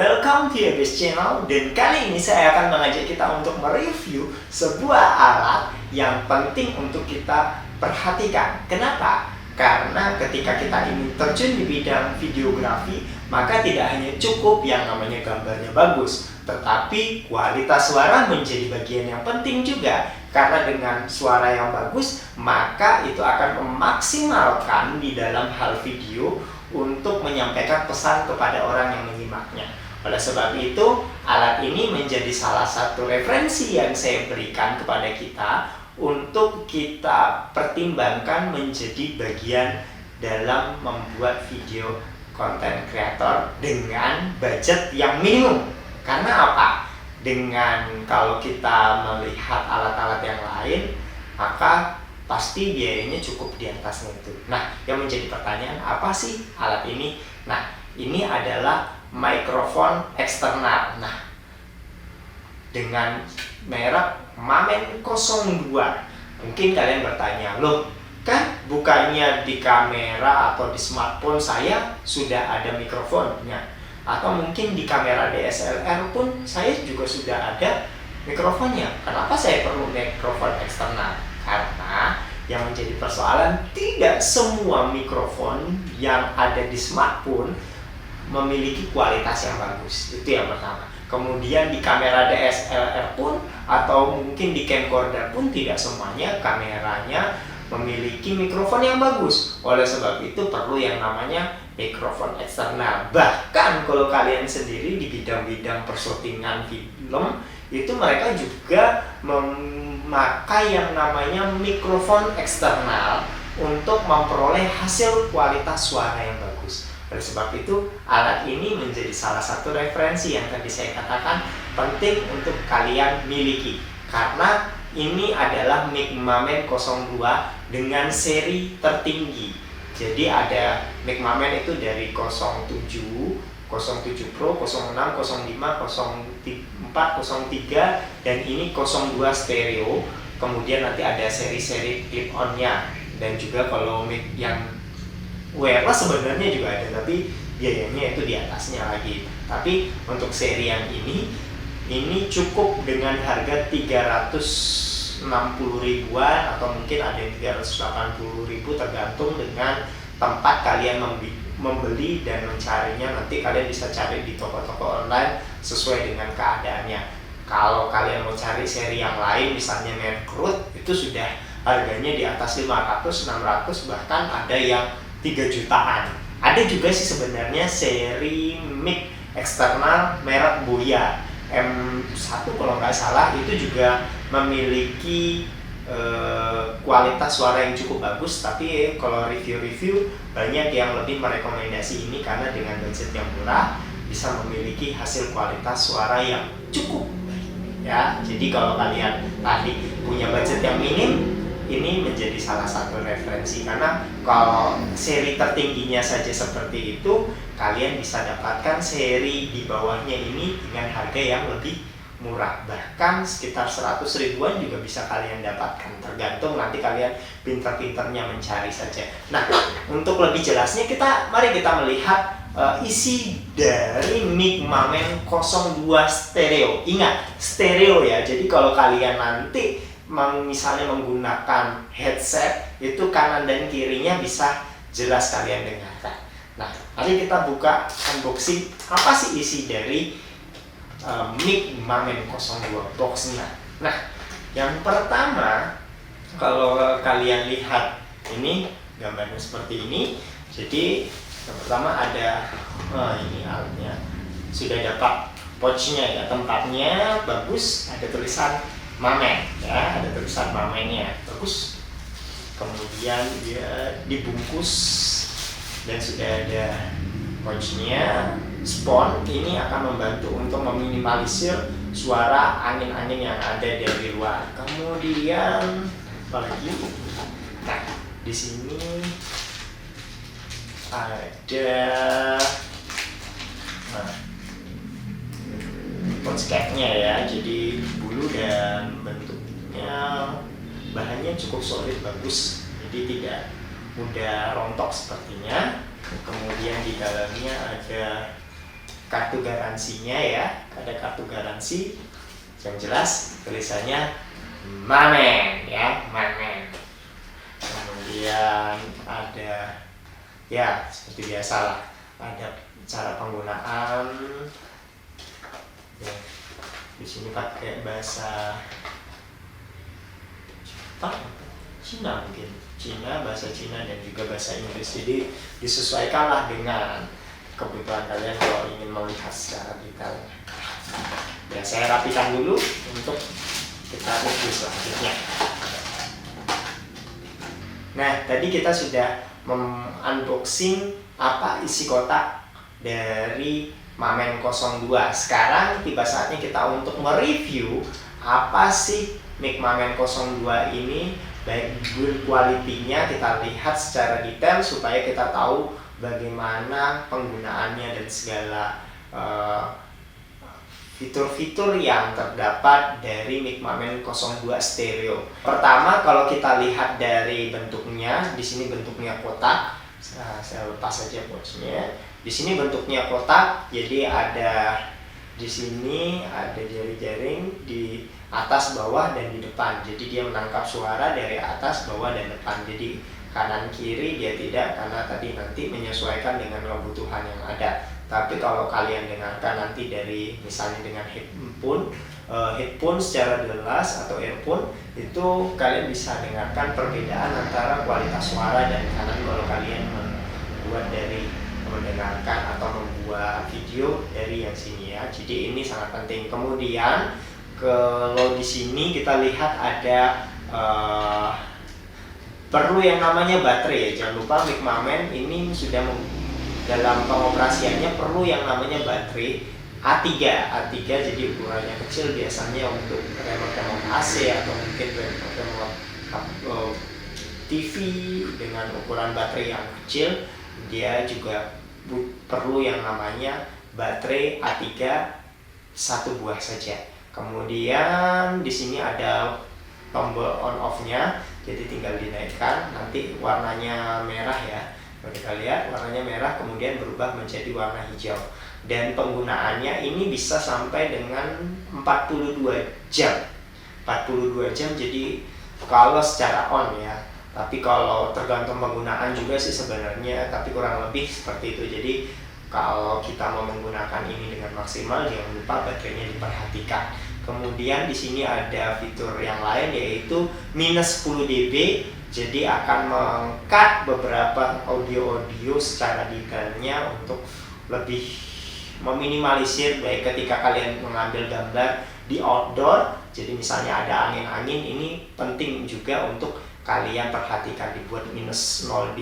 welcome to Yabes Channel. Dan kali ini saya akan mengajak kita untuk mereview sebuah alat yang penting untuk kita perhatikan. Kenapa? Karena ketika kita ingin terjun di bidang videografi, maka tidak hanya cukup yang namanya gambarnya bagus, tetapi kualitas suara menjadi bagian yang penting juga. Karena dengan suara yang bagus, maka itu akan memaksimalkan di dalam hal video untuk menyampaikan pesan kepada orang yang menyimaknya. Oleh sebab itu, alat ini menjadi salah satu referensi yang saya berikan kepada kita untuk kita pertimbangkan menjadi bagian dalam membuat video konten kreator dengan budget yang minimum. Karena apa? Dengan kalau kita melihat alat-alat yang lain, maka pasti biayanya cukup di atasnya itu. Nah, yang menjadi pertanyaan, apa sih alat ini? Nah, ini adalah mikrofon eksternal. Nah, dengan merek Mamen 02. Mungkin kalian bertanya, loh, kan bukannya di kamera atau di smartphone saya sudah ada mikrofonnya? Atau mungkin di kamera DSLR pun saya juga sudah ada mikrofonnya. Kenapa saya perlu mikrofon eksternal? Karena yang menjadi persoalan, tidak semua mikrofon yang ada di smartphone memiliki kualitas yang bagus. Itu yang pertama. Kemudian di kamera DSLR pun atau mungkin di camcorder pun tidak semuanya kameranya memiliki mikrofon yang bagus. Oleh sebab itu perlu yang namanya mikrofon eksternal. Bahkan kalau kalian sendiri di bidang-bidang persyutingan film, itu mereka juga memakai yang namanya mikrofon eksternal untuk memperoleh hasil kualitas suara yang bagus. Oleh sebab itu, alat ini menjadi salah satu referensi yang tadi saya katakan penting untuk kalian miliki. Karena ini adalah mic Mamen 02 dengan seri tertinggi. Jadi ada mic Mamen itu dari 07, 07 Pro, 06, 05, 04, 03, dan ini 02 stereo. Kemudian nanti ada seri-seri clip-on-nya. Dan juga kalau mic yang wireless sebenarnya juga ada, tapi biayanya itu di atasnya lagi. Tapi untuk seri yang ini cukup dengan harga 360 ribuan atau mungkin ada yang 380 ribu tergantung dengan tempat kalian membeli dan mencarinya. Nanti kalian bisa cari di toko-toko online sesuai dengan keadaannya. Kalau kalian mau cari seri yang lain, misalnya merek Rode, itu sudah harganya di atas 500, 600, bahkan ada yang 3 jutaan. Ada juga sih sebenarnya seri mic eksternal merek Boya M1 kalau nggak salah, itu juga memiliki kualitas suara yang cukup bagus. Tapi kalau review-review banyak yang lebih merekomendasi ini karena dengan budget yang murah bisa memiliki hasil kualitas suara yang cukup baik ya. Jadi kalau kalian tadi punya budget yang minim, ini menjadi salah satu referensi. Karena kalau seri tertingginya saja seperti itu, kalian bisa dapatkan seri di bawahnya ini dengan harga yang lebih murah, bahkan sekitar 100 ribuan juga bisa kalian dapatkan, tergantung nanti kalian pinter-pinternya mencari saja. Nah, untuk lebih jelasnya mari kita melihat isi dari mic Mamen 02 stereo. Ingat, stereo ya. Jadi kalau kalian nanti misalnya menggunakan headset, itu kanan dan kirinya bisa jelas kalian dengarkan. Nah, mari kita buka unboxing apa sih isi dari mic Mamen 02 boxnya. Nah, yang pertama, kalau kalian lihat ini gambarnya seperti ini. Jadi yang pertama ada ini alatnya, sudah dapat pouchnya ya, tempatnya bagus, ada tulisan Mamen ya, ada tulisan Mamennya bagus. Kemudian dia dibungkus dan sudah ada pouchnya. Spon ini akan membantu untuk meminimalisir suara angin-angin yang ada dari luar. Kemudian apalagi? Nah, di sini ada pouch capnya ya. Jadi bulu dan bentuknya, bahannya cukup solid, bagus, jadi tidak mudah rontok sepertinya. Kemudian di dalamnya ada kartu garansinya ya, ada kartu garansi yang jelas tulisannya Mamen ya, Mamen. Kemudian ada ya seperti biasa lah, ada cara penggunaan ya, di sini pakai bahasa Jepang, Cina mungkin, Cina, bahasa Cina dan juga bahasa Inggris. Jadi disesuaikanlah dengan kebutuhan kalian kalau ingin melihat secara detail. Ya, saya rapikan dulu untuk kita review selanjutnya. Nah, tadi kita sudah unboxing apa isi kotak dari Mamen 02. Sekarang tiba saatnya kita untuk mereview apa sih mic Mamen 02 ini, baik build quality-nya kita lihat secara detail supaya kita tahu bagaimana penggunaannya dan segala fitur-fitur yang terdapat dari mic Mamen 02 stereo. Pertama, kalau kita lihat dari bentuknya, di sini bentuknya kotak. Nah, saya lepas saja boxnya. Di sini bentuknya kotak, jadi ada di sini ada jari-jaring di atas, bawah, dan di depan. Jadi dia menangkap suara dari atas, bawah, dan depan. Jadi kanan kiri dia tidak, karena tadi nanti menyesuaikan dengan kebutuhan yang ada. Tapi kalau kalian dengarkan nanti dari misalnya dengan headphone secara jelas atau earphone, itu kalian bisa dengarkan perbedaan antara kualitas suara dan kanan kalau kalian mendengarkan atau membuat video dari yang sini ya. Jadi ini sangat penting. Kemudian kalau di sini kita lihat ada perlu yang namanya baterai ya. Jangan lupa mic Mamen ini sudah dalam pengoperasiannya perlu yang namanya baterai A3. Jadi ukurannya kecil, biasanya untuk remote AC atau mungkin remote TV dengan ukuran baterai yang kecil. Dia juga perlu yang namanya baterai A3 satu buah saja. Kemudian di sini ada tombol on off-nya, jadi tinggal dinaikkan, nanti warnanya merah ya. Kalau kita lihat warnanya merah kemudian berubah menjadi warna hijau. Dan penggunaannya ini bisa sampai dengan 42 jam. 42 jam, jadi kalau secara on ya. Tapi kalau tergantung penggunaan juga sih sebenarnya, tapi kurang lebih seperti itu. Jadi kalau kita mau menggunakan ini dengan maksimal, jangan lupa baterainya diperhatikan. Kemudian di sini ada fitur yang lain yaitu minus 10 dB. Jadi akan meng-cut beberapa audio-audio secara detailnya untuk lebih meminimalisir, baik ketika kalian mengambil gambar di outdoor. Jadi misalnya ada angin-angin, ini penting juga untuk kalian perhatikan, dibuat minus 10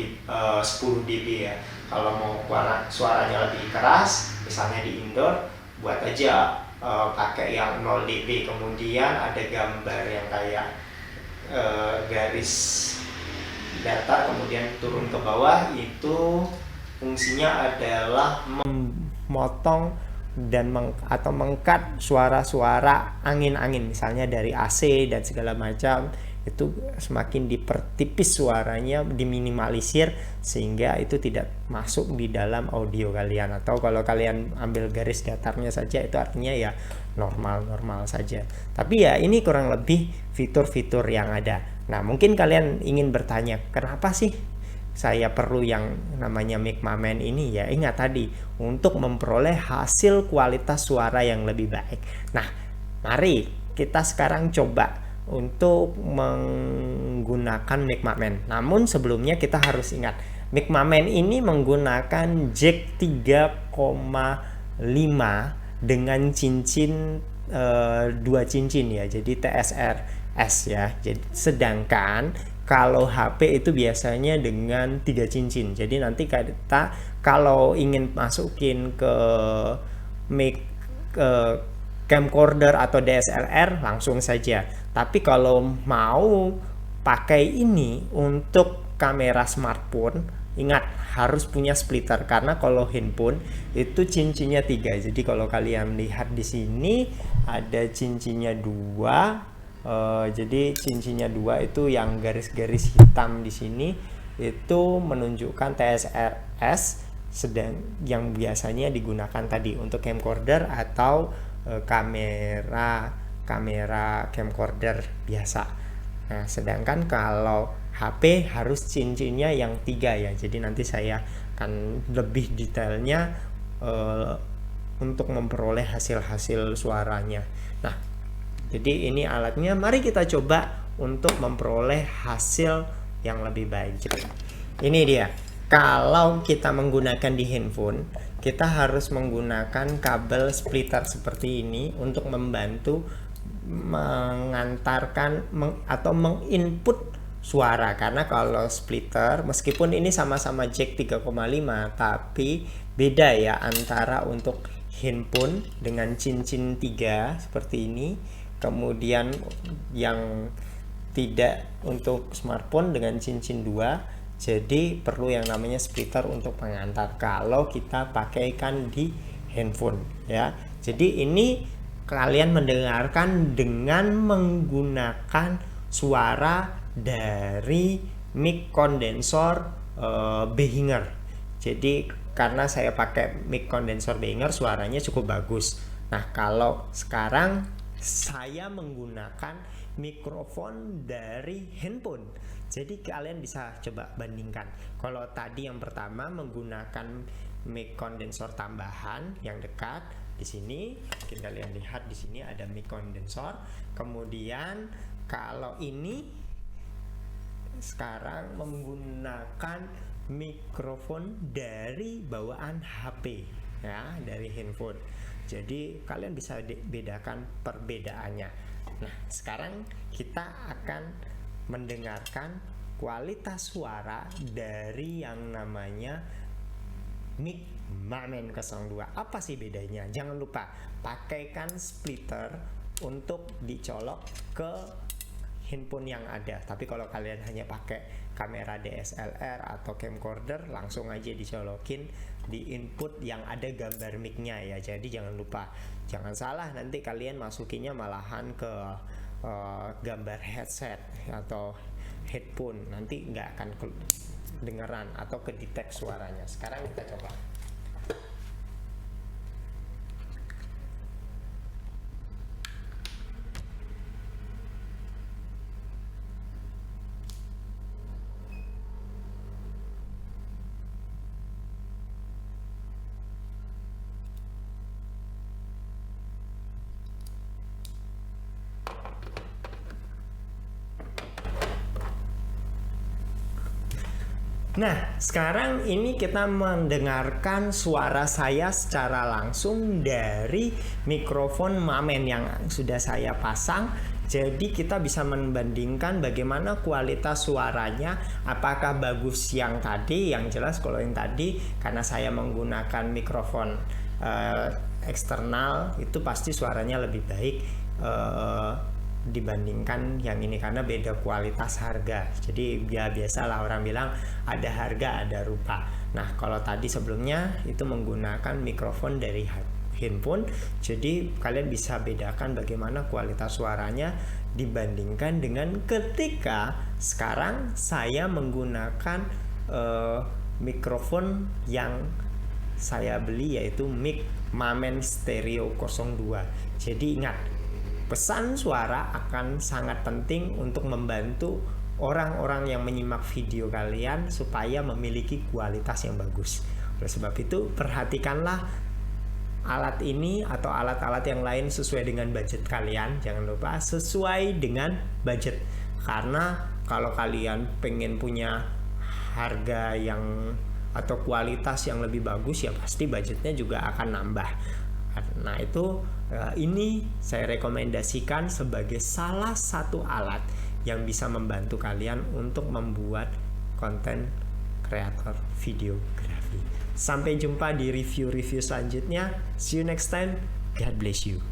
dB ya. Kalau mau suaranya lebih keras, misalnya di indoor, buat aja pakai yang 0 dB. Kemudian ada gambar yang kayak garis datar kemudian turun ke bawah, itu fungsinya adalah memotong dan atau meng-cut suara-suara angin-angin, misalnya dari AC dan segala macam. Itu semakin dipertipis suaranya, diminimalisir sehingga itu tidak masuk di dalam audio kalian. Atau kalau kalian ambil garis datarnya saja, itu artinya ya normal-normal saja. Tapi ya ini kurang lebih fitur-fitur yang ada. Nah, mungkin kalian ingin bertanya, kenapa sih saya perlu yang namanya mic Mamen ini? Ya ingat tadi, untuk memperoleh hasil kualitas suara yang lebih baik. Nah, mari kita sekarang coba untuk menggunakan mic Mamen. Namun sebelumnya kita harus ingat, mic Mamen ini menggunakan jack 3,5 dengan cincin 2 cincin ya. Jadi TSR-S ya. Jadi sedangkan kalau HP itu biasanya dengan 3 cincin. Jadi nanti kita kalau ingin masukin ke mic camcorder atau DSLR langsung saja. Tapi kalau mau pakai ini untuk kamera smartphone, ingat harus punya splitter, karena kalau handphone itu cincinnya 3. Jadi kalau kalian lihat di sini ada cincinnya 2. Jadi cincinnya 2 itu yang garis-garis hitam di sini itu menunjukkan TSR-S. sedang yang biasanya digunakan tadi untuk camcorder atau kamera camcorder biasa. Nah, sedangkan kalau HP harus cincinnya yang 3 ya. Jadi nanti saya akan lebih detailnya untuk memperoleh hasil suaranya. Nah, jadi ini alatnya. Mari kita coba untuk memperoleh hasil yang lebih baik. Ini dia. Kalau kita menggunakan di handphone, kita harus menggunakan kabel splitter seperti ini untuk membantu mengantarkan atau menginput suara. Karena kalau splitter, meskipun ini sama-sama jack 3,5, tapi beda ya antara untuk handphone dengan cincin 3 seperti ini, kemudian yang tidak untuk smartphone dengan cincin 2. Jadi perlu yang namanya splitter untuk pengantar kalau kita pakaikan di handphone ya. Jadi ini kalian mendengarkan dengan menggunakan suara dari mic kondensor Behringer. Jadi karena saya pakai mic kondensor Behringer, suaranya cukup bagus. Nah, kalau sekarang saya menggunakan mikrofon dari handphone. Jadi kalian bisa coba bandingkan. Kalau tadi yang pertama menggunakan mic kondensor tambahan yang dekat di sini, kita lihat di sini ada mic kondensor. Kemudian kalau ini sekarang menggunakan mikrofon dari bawaan HP ya, dari handphone. Jadi kalian bisa bedakan perbedaannya. Nah, sekarang kita akan mendengarkan kualitas suara dari yang namanya mic Mamen 02. Apa sih bedanya? Jangan lupa pakaikan splitter untuk dicolok ke handphone yang ada. Tapi kalau kalian hanya pakai kamera DSLR atau camcorder, langsung aja dicolokin di input yang ada gambar mic-nya ya. Jadi jangan lupa, jangan salah nanti kalian masukinnya malahan ke gambar headset atau headphone, nanti nggak akan kedengeran atau kedetek suaranya. Sekarang kita coba. Nah, sekarang ini kita mendengarkan suara saya secara langsung dari mikrofon Mamen yang sudah saya pasang. Jadi kita bisa membandingkan bagaimana kualitas suaranya, apakah bagus yang tadi. Yang jelas kalau yang tadi, karena saya menggunakan mikrofon eksternal, itu pasti suaranya lebih baik dibandingkan yang ini karena beda kualitas harga. Jadi ya biasalah orang bilang ada harga ada rupa. Nah, kalau tadi sebelumnya itu menggunakan mikrofon dari handphone, jadi kalian bisa bedakan bagaimana kualitas suaranya dibandingkan dengan ketika sekarang saya menggunakan mikrofon yang saya beli, yaitu mic Mamen Stereo 02. Jadi ingat, pesan suara akan sangat penting untuk membantu orang-orang yang menyimak video kalian supaya memiliki kualitas yang bagus. Oleh sebab itu, perhatikanlah alat ini atau alat-alat yang lain sesuai dengan budget kalian. Jangan lupa sesuai dengan budget. Karena kalau kalian pengen punya harga yang atau kualitas yang lebih bagus, ya pasti budgetnya juga akan nambah. Nah, itu ini saya rekomendasikan sebagai salah satu alat yang bisa membantu kalian untuk membuat konten kreator videografi. Sampai jumpa di review-review selanjutnya. See you next time. God bless you.